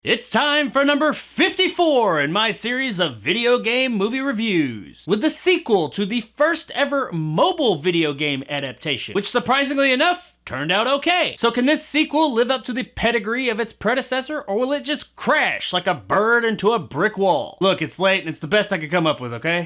It's time for number 54 in my series of video game movie reviews, with the sequel to the first ever mobile video game adaptation, which surprisingly enough, turned out okay. So can this sequel live up to the pedigree of its predecessor, or will it just crash like a bird into a brick wall? Look, it's late and it's the best I could come up with, okay?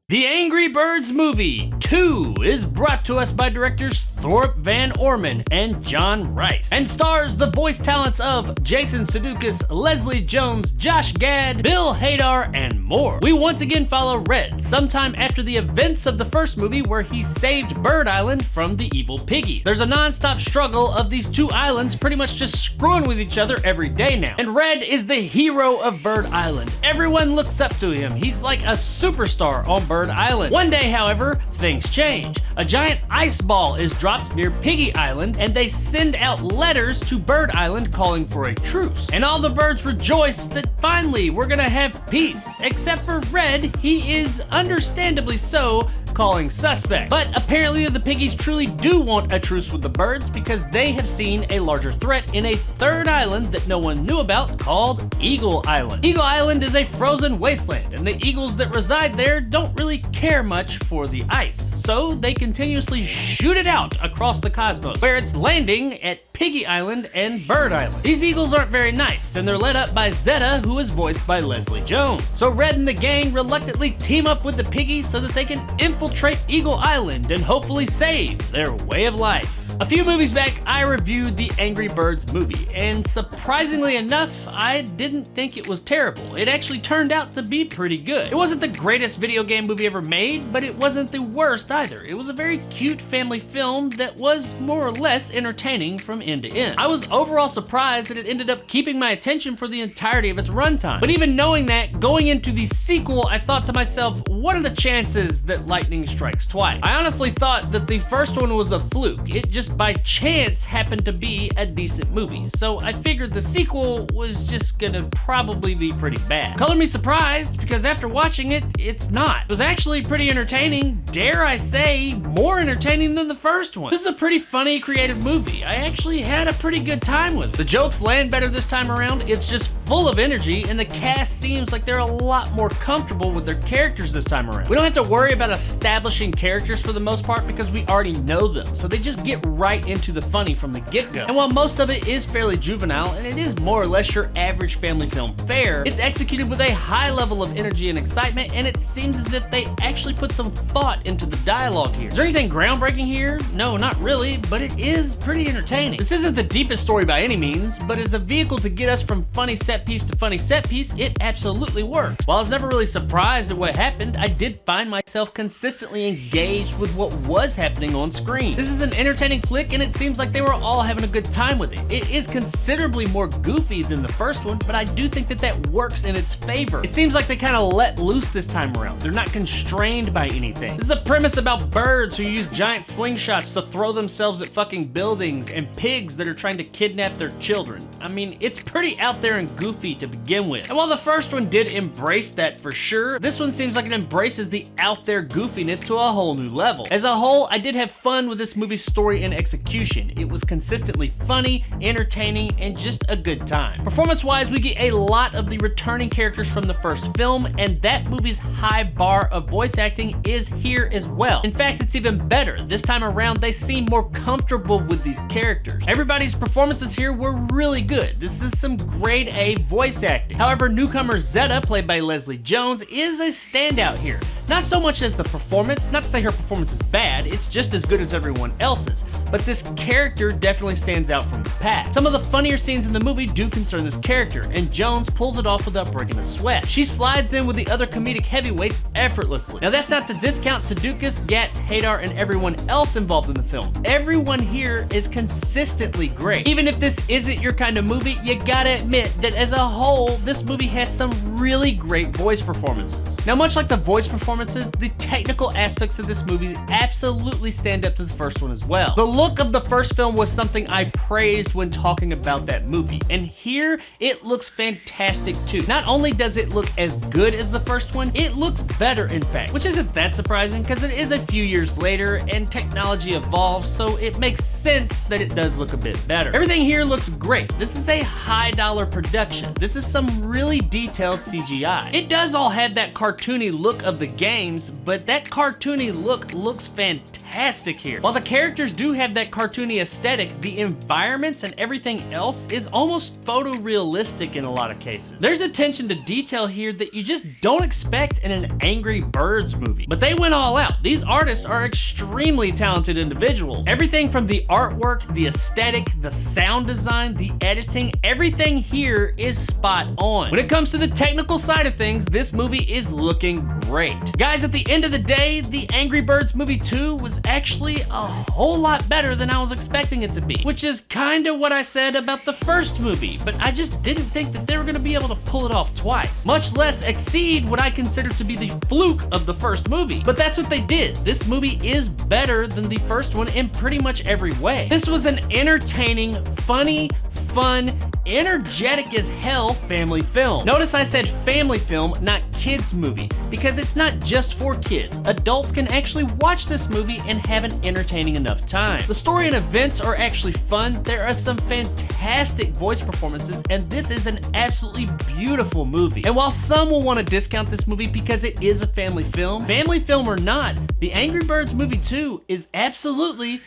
The Angry Birds Movie 2 is brought to us by directors Thorpe Van Orman and John Rice, and stars the voice talents of Jason Sudeikis, Leslie Jones, Josh Gad, Bill Hader, and more. We once again follow Red sometime after the events of the first movie where he saved Bird Island from the evil piggies. There's a non-stop struggle of these two islands pretty much just screwing with each other every day now. And Red is the hero of Bird Island. Everyone looks up to him. He's like a superstar on Bird Island. One day, however, things change. A giant ice ball is dropped near Piggy Island, and they send out letters to Bird Island calling for a truce. And all the birds rejoice that finally we're gonna have peace. Except for Red, he is understandably so calling suspect. But apparently the piggies truly do want a truce with the birds because they have seen a larger threat in a third island that no one knew about called Eagle Island. Eagle Island is a frozen wasteland, and the eagles that reside there don't really care much for the ice. So they continuously shoot it out across the cosmos, where it's landing at Piggy Island and Bird Island. These eagles aren't very nice, and they're led up by Zeta, who is voiced by Leslie Jones. So Red and the gang reluctantly team up with the piggies so that they can infiltrate Eagle Island and hopefully save their way of life. A few movies back, I reviewed the Angry Birds movie, and surprisingly enough, I didn't think it was terrible. It actually turned out to be pretty good. It wasn't the greatest video game movie ever made, but it wasn't the worst either. It was a very cute family film that was more or less entertaining from end to end. I was overall surprised that it ended up keeping my attention for the entirety of its runtime. But even knowing that, going into the sequel, I thought to myself, what are the chances that lightning strikes twice? I honestly thought that the first one was a fluke. It just by chance happened to be a decent movie, so I figured the sequel was just gonna probably be pretty bad. Color me surprised, because after watching it, it's not. It was actually pretty entertaining, dare I say, more entertaining than the first one. This is a pretty funny, creative movie. I actually had a pretty good time with it. The jokes land better this time around, it's just full of energy, and the cast seems like they're a lot more comfortable with their characters this time around. We don't have to worry about establishing characters for the most part because we already know them, so they just get right into the funny from the get-go. And while most of it is fairly juvenile, and it is more or less your average family film fare, it's executed with a high level of energy and excitement, and it seems as if they actually put some thought into the dialogue here. Is there anything groundbreaking here? No, not really, but it is pretty entertaining. This isn't the deepest story by any means, but as a vehicle to get us from funny set piece to funny set piece, it absolutely works. While I was never really surprised at what happened, I did find myself consistently engaged with what was happening on screen. This is an entertaining flick, and it seems like they were all having a good time with it. It is considerably more goofy than the first one, but I do think that that works in its favor. It seems like they kind of let loose this time around. They're not constrained by anything. This is a premise about birds who use giant slingshots to throw themselves at fucking buildings, and pigs that are trying to kidnap their children. I mean, it's pretty out there and goofy to begin with. And while the first one did embrace that for sure, this one seems like it embraces the out there goofiness to a whole new level. As a whole, I did have fun with this movie's story and execution. It was consistently funny, entertaining, and just a good time. Performance-wise, we get a lot of the returning characters from the first film, and that movie's high bar of voice acting is here as well. In fact, it's even better. This time around, they seem more comfortable with these characters. Everybody's performances here were really good. This is some grade A voice acting. However, newcomer Zeta, played by Leslie Jones, is a standout here. Not so much as the performance, not to say her performance is bad, it's just as good as everyone else's, but this character definitely stands out from the pack. Some of the funnier scenes in the movie do concern this character, and Jones pulls it off without breaking a sweat. She slides in with the other comedic heavyweights effortlessly. Now that's not to discount Sudeikis, Gat, Hader, and everyone else involved in the film. Everyone here is consistently great. Even if this isn't your kind of movie, you gotta admit that as a whole, this movie has some really great voice performances. Now, much like the voice performances, the technical aspects of this movie absolutely stand up to the first one as well. The look of the first film was something I praised when talking about that movie, and here it looks fantastic too. Not only does it look as good as the first one, it looks better in fact, which isn't that surprising because it is a few years later and technology evolves, so it makes sense that it does look a bit better. Everything here looks great. This is a high dollar production. This is some really detailed CGI. It does all have that cartoony look of the games, but that cartoony look looks fantastic here. While the characters do have that cartoony aesthetic, the environments and everything else is almost photorealistic in a lot of cases. There's attention to detail here that you just don't expect in an Angry Birds movie. But they went all out. These artists are extremely talented individuals. Everything from the artwork, the aesthetic, the sound design, the editing, everything here is spot on. When it comes to the technical side of things, this movie is looking great. Guys, at the end of the day, the Angry Birds movie 2 was actually a whole lot better than I was expecting it to be, which is kind of what I said about the first movie, but I just didn't think that they were going to be able to pull it off twice, much less exceed what I consider to be the fluke of the first movie. But that's what they did. This movie is better than the first one in pretty much every way. This was an entertaining, funny, fun, energetic as hell family film. Notice I said family film, not kids movie, because it's not just for kids. Adults can actually watch this movie and have an entertaining enough time. The story and events are actually fun. There are some fantastic voice performances, and this is an absolutely beautiful movie. And while some will want to discount this movie because it is a family film or not, the Angry Birds movie 2 is absolutely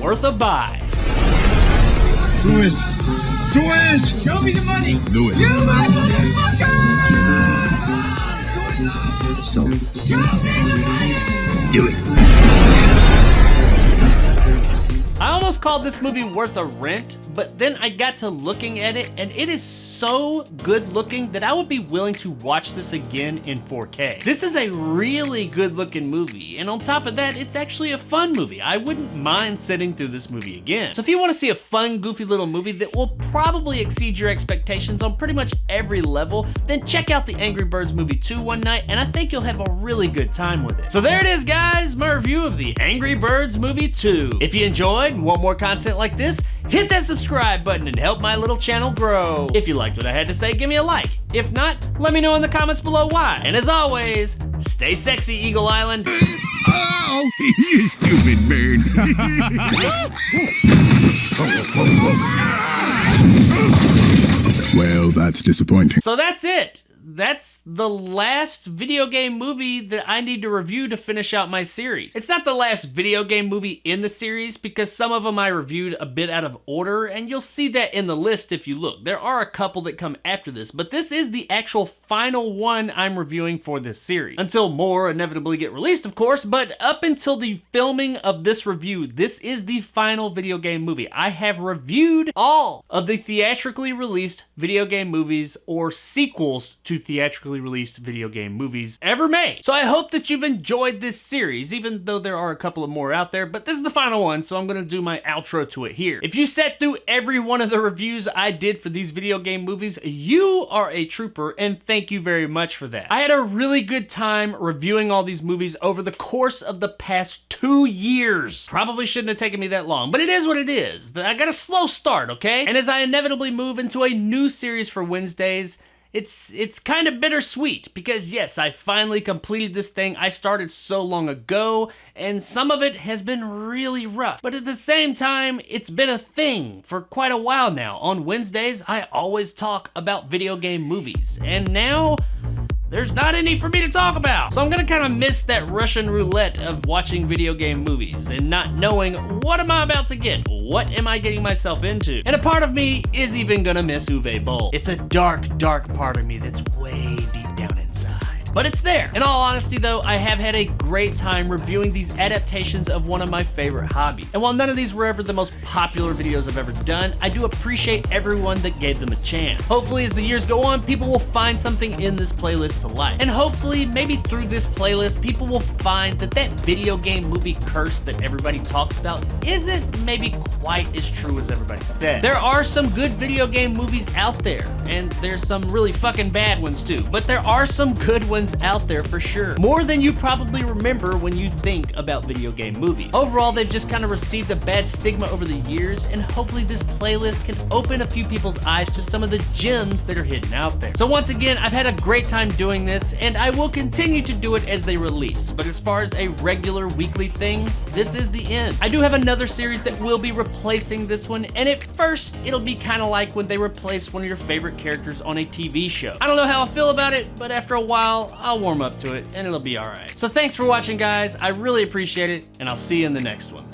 worth a buy. Do it! Do it! Show me the money! Do it! You motherfucker! So, Show me the money! do it! I almost called this movie worth a rent, but then I got to looking at it and it is so good looking that I would be willing to watch this again in 4K. This is a really good looking movie, and on top of that, it's actually a fun movie. I wouldn't mind sitting through this movie again. So if you want to see a fun, goofy little movie that will probably exceed your expectations on pretty much every level, then check out the Angry Birds movie 2 one night, and I think you'll have a really good time with it. So there it is, guys, my review of the Angry Birds movie 2. If you enjoyed and want more content like this, hit that subscribe button and help my little channel grow. If you liked what I had to say, give me a like. If not, let me know in the comments below why. And as always, stay sexy, Eagle Island. Oh, you stupid bird! Well, that's disappointing. So that's it. That's the last video game movie that I need to review to finish out my series. It's not the last video game movie in the series because some of them I reviewed a bit out of order, and you'll see that in the list if you look. There are a couple that come after this, but this is the actual final one I'm reviewing for this series. Until more inevitably get released, of course, but up until the filming of this review, this is the final video game movie. I have reviewed all of the theatrically released video game movies or sequels to theatrically released video game movies ever made. So I hope that you've enjoyed this series, even though there are a couple of more out there, but this is the final one, so I'm gonna do my outro to it here. If you sat through every one of the reviews I did for these video game movies, you are a trooper, and thank you very much for that. I had a really good time reviewing all these movies over the course of the past 2 years. Probably shouldn't have taken me that long, but it is what it is. I got a slow start, okay? And as I inevitably move into a new series for Wednesdays, it's kind of bittersweet because yes, I finally completed this thing I started so long ago, and some of it has been really rough. But at the same time, it's been a thing for quite a while now. On Wednesdays, I always talk about video game movies, and now there's not any for me to talk about. So I'm gonna kind of miss that Russian roulette of watching video game movies and not knowing what am I about to get? What am I getting myself into? And a part of me is even gonna miss Uwe Boll. It's a dark, dark part of me that's way deep down inside. But it's there. In all honesty though, I have had a great time reviewing these adaptations of one of my favorite hobbies. And while none of these were ever the most popular videos I've ever done, I do appreciate everyone that gave them a chance. Hopefully as the years go on, people will find something in this playlist to like. And hopefully, maybe through this playlist, people will find that that video game movie curse that everybody talks about isn't maybe quite as true as everybody said. There are some good video game movies out there, and there's some really fucking bad ones too, but there are some good ones ones out there for sure. More than you probably remember when you think about video game movies. Overall, they've just kind of received a bad stigma over the years, and hopefully this playlist can open a few people's eyes to some of the gems that are hidden out there. So once again, I've had a great time doing this, and I will continue to do it as they release. But as far as a regular weekly thing, this is the end. I do have another series that will be replacing this one, and at first, it'll be kind of like when they replace one of your favorite characters on a TV show. I don't know how I feel about it, but after a while, I'll warm up to it, and it'll be alright. So thanks for watching, guys. I really appreciate it, and I'll see you in the next one.